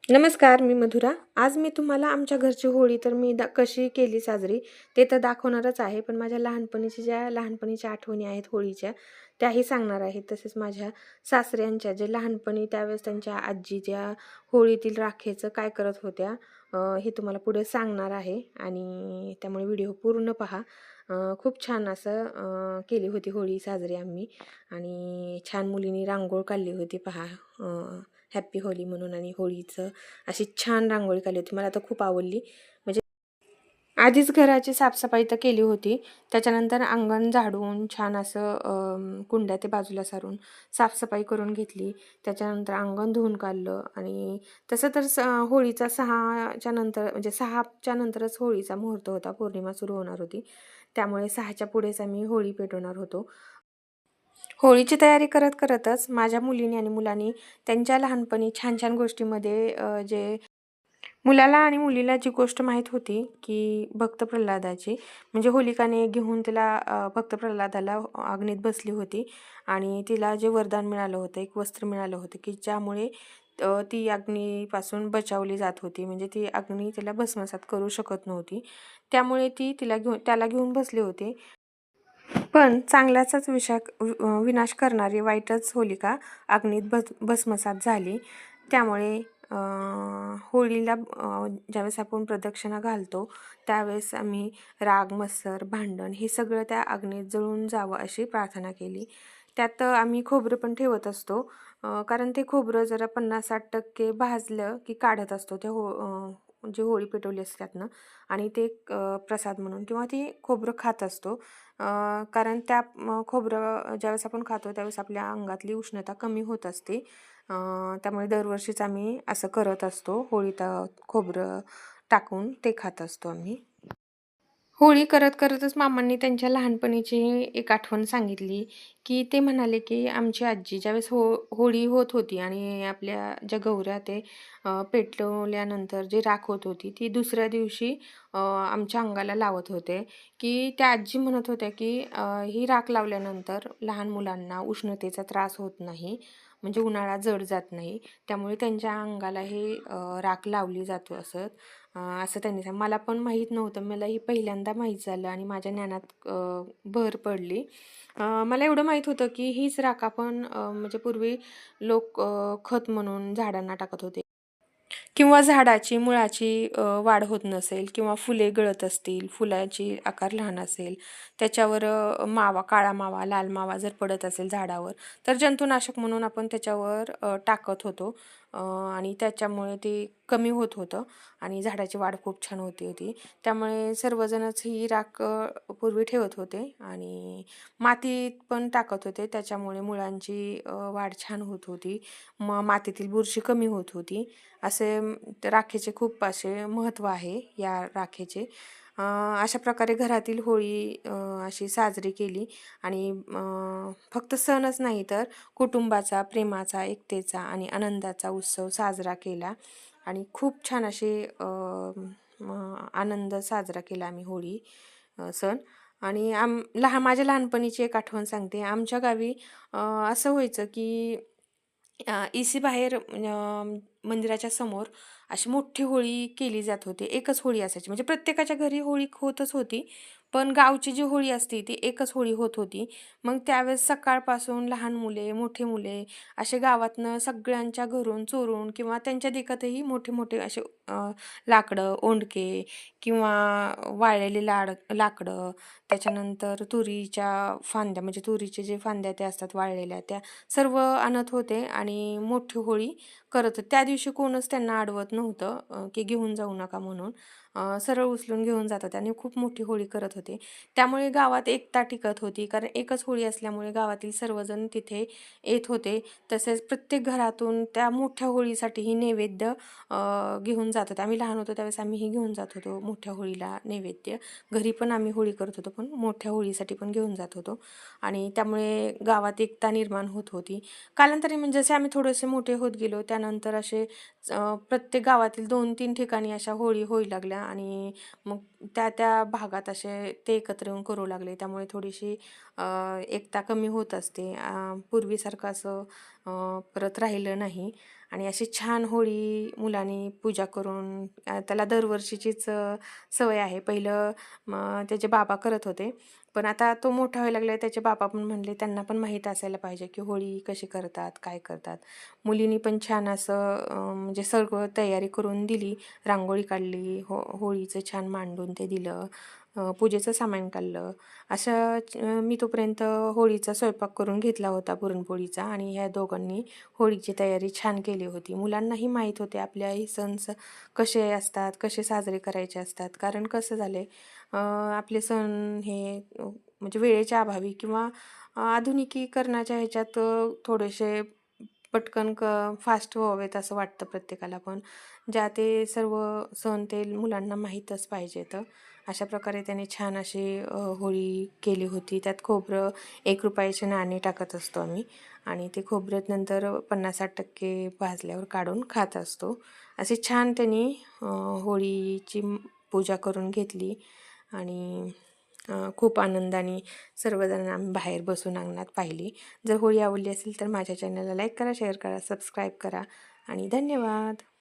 नमस्कार, मी मधुरा. आज मी तुम्हाला आमच्या घरची होळी तर मी कशी केली साजरी ते तर दाखवणारच आहे. पण माझ्या लहानपणीच्या आठवणी आहेत होळीच्या, त्याही सांगणार आहे. तसेच माझ्या सासऱ्यांच्या जे लहानपणी त्यावेळेस त्यांच्या आजी ज्या होळीतील राखेचं काय करत होत्या, हे तुम्हाला पुढे सांगणार आहे. आणि त्यामुळे व्हिडिओ पूर्ण पहा. खूप छान असं केली होती होळी साजरी आम्ही. आणि छान मुलींनी रांगोळ काढली होती पहा, हॅप्पी होली म्हणून. आणि होळीचं अशी छान रांगोळी काढली होती, मला तर खूप आवडली. म्हणजे आधीच घराची साफसफाई तर केली होती, त्याच्यानंतर अंगण झाडून छान असं कुंड्या ते बाजूला सारून साफसफाई करून घेतली. त्याच्यानंतर अंगण धुवून काढलं. आणि तसं तर होळीचा 6च्या नंतर, म्हणजे 6च्या नंतरच होळीचा मुहूर्त होता, पौर्णिमा सुरू होणार होती. त्यामुळे 6च्या पुढेच आम्ही होळी पेटवणार होतो. होळीची तयारी करत करतच माझ्या मुलीने आणि मुलांनी त्यांच्या लहानपणी छान छान गोष्टीमध्ये जे मुलाला आणि मुलीला जी गोष्ट माहीत होती की भक्त प्रल्हादाची, म्हणजे होलिकाने घेऊन तिला भक्त प्रल्हादाला अग्नीत बसली होती. आणि तिला जे वरदान मिळालं होतं, एक वस्त्र मिळालं होतं की ज्यामुळे ती अग्नीपासून बचावली जात होती, म्हणजे ती अग्नी तिला भस्मसात करू शकत नव्हती. त्यामुळे त्याला घेऊन बसले होते. पण चांगल्याचाच विनाश करणारी वाईटच होलिका अग्नीत भस्मसात झाली. त्यामुळे होळीला ज्यावेळेस आपण प्रदक्षिणा घालतो, त्यावेळेस आम्ही राग, मत्सर, भांडण हे सगळं त्या अग्नीत जळून जावं अशी प्रार्थना केली. त्यात आम्ही खोबरं पण ठेवत असतो, कारण ते खोबरं जरा 50-60% भाजलं की काढत असतो ते जे होळी पेटवली असते त्यातनं. आणि ते प्रसाद म्हणून किंवा ते खोबरं खात असतो. कारण त्या खोबरं ज्यावेळेस आपण खातो त्यावेळेस आपल्या अंगातली उष्णता कमी होत असते. त्यामुळे दरवर्षीच आम्ही असं करत असतो, होळीत खोबरं टाकून ते खात असतो आम्ही. होळी करत करतच मामांनी त्यांच्या लहानपणीची एक आठवण सांगितली, की ते म्हणाले की आमची आजी ज्यावेळेस होळी होत होती आणि आपल्या ज्या गौऱ्या ते पेटवल्यानंतर जे राख होत होती ती दुसऱ्या दिवशी आमच्या अंगाला लावत होते. की त्या आजी म्हणत होत्या की ही राख लावल्यानंतर लहान मुलांना उष्णतेचा त्रास होत नाही, म्हणजे उन्हाळा जड जात नाही. त्यामुळे त्यांच्या अंगाला हे राख लावली जातो असं असं त्यांनी मला पण माहीत नव्हतं. मला ही पहिल्यांदा माहीत झालं आणि माझ्या ज्ञानात भर पडली. मला एवढं माहीत होतं की हीच राख आपण म्हणजे पूर्वी लोक खत म्हणून झाडांना टाकत होते. किंवा झाडाची मुळाची वाढ होत नसेल किंवा फुले गळत असतील, फुलाची आकार लहान असेल, त्याच्यावर मावा, काळा मावा, लाल मावा जर पडत असेल झाडावर, तर जंतुनाशक म्हणून आपण त्याच्यावर टाकत होतो. आणि त्याच्यामुळे ते कमी होत होतं आणि झाडाची वाढ खूप छान होती. त्यामुळे सर्वजणच ही राख पूर्वी ठेवत होते आणि मातीत पण टाकत होते. त्याच्यामुळे मुळांची वाढ छान होत होती, मातीतील बुरशी कमी होत होती. असे राखेचे खूप असे महत्त्व आहे या राखेचे. अशा प्रकारे घरातील होळी अशी साजरी केली. आणि फक्त सणच नाही तर कुटुंबाचा, प्रेमाचा, एकतेचा आणि आनंदाचा उत्सव साजरा केला. आणि खूप छान असे आनंद साजरा केला आम्ही होळी सण. आणि माझ्या लहानपणीची एक आठवण सांगते. आमच्या गावी असं व्हायचं की इसी बाहेर मंदिराच्या समोर अशी मोठी होळी केली जात होती. एकच होळी असायची, म्हणजे प्रत्येकाच्या घरी होळी होतच होती, पण गावची जी होळी असती ती एकच होळी होत होती. मग त्यावेळेस सकाळपासून लहान मुले, मोठे मुले असे गावातनं सगळ्यांच्या घरून चोरून किंवा त्यांच्या देखतही मोठे मोठे असे लाकडं, ओंडके किंवा वाळलेले लाकडं, त्याच्यानंतर तुरीच्या फांद्या, म्हणजे तुरीचे जे फांद्या त्या असतात वाळलेल्या, त्या सर्व आणत होते आणि मोठी होळी करत होते. त्या दिवशी कोणच त्यांना अडवत नव्हतं की घेऊन जाऊ नका म्हणून. सरळ उचलून घेऊन जात होते आणि खूप मोठी होळी करत होते. त्यामुळे गावात एकता टिकत होती, कारण एकच होळी असल्यामुळे गावातील सर्वजण तिथे येत होते. तसेच प्रत्येक घरातून त्या मोठ्या होळीसाठीही नैवेद्य घेऊन जात होते. आम्ही लहान होतो त्यावेळेस आम्हीही घेऊन जात होतो मोठ्या होळीला नैवेद्य. घरी पण आम्ही होळी करत होतो, पण मोठ्या होळीसाठी पण घेऊन जात होतो. आणि त्यामुळे गावात एकता निर्माण होत होती. कालांतरी म्हणजे जसे आम्ही थोडेसे मोठे होत गेलो त्यानंतर असे प्रत्येक गावातील 2-3 ठिकाणी अशा होळी होऊ लागल्या आणि मग त्या त्या भागात असे ते एकत्र येऊन करू लागले. त्यामुळे थोडीशी एकता कमी होत असते. पूर्वीसारखं असं परत राहिलं नाही. आणि अशी छान होळी मुलांनी पूजा करून त्याला दरवर्षीचीच सवय आहे. पहिलं त्याचे बाबा करत होते, पण आता तो मोठा व्हायला लागला त्याचे बाबा पण म्हणले त्यांना पण माहीत असायला पाहिजे की होळी कशी करतात, काय करतात. मुलींनी पण छान असं म्हणजे सगळं तयारी करून दिली. रांगोळी काढली, होळीचं छान मांडून ते दिलं, पूजेचं सामान काढलं. मी तोपर्यंत होळीचा स्वयंपाक करून घेतला होता पुरणपोळीचा, आणि ह्या दोघांनी होळीची तयारी छान केली होती. मुलांनाही माहीत होते आपल्या ही सण कसे असतात, कसे साजरे करायचे असतात. कारण कसं झाले आपले सण हे म्हणजे वेळेच्या अभावी किंवा आधुनिकीकरणाच्या ह्याच्यात थोडेसे पटकन फास्ट व्हावेत असं वाटतं प्रत्येकाला. पण ते सर्व सण ते मुलांना माहीतच पाहिजेत. अशा प्रकारे त्याने छान अशी होळी केली होती. त्यात खोबरं ₹1 नाणे टाकत असतो आम्ही, आणि ते खोबरं नंतर 50-60% भाजल्यावर काढून खात असतो. अशी छान त्यांनी होळीची पूजा करून घेतली, आणि खूप आनंदाने सर्वजण आम्ही बाहेर बसून अंगणात पाहिली. जर होळी आवडली असेल तर माझ्या चॅनलला लाईक करा, शेअर करा, सबस्क्राईब करा, आणि धन्यवाद.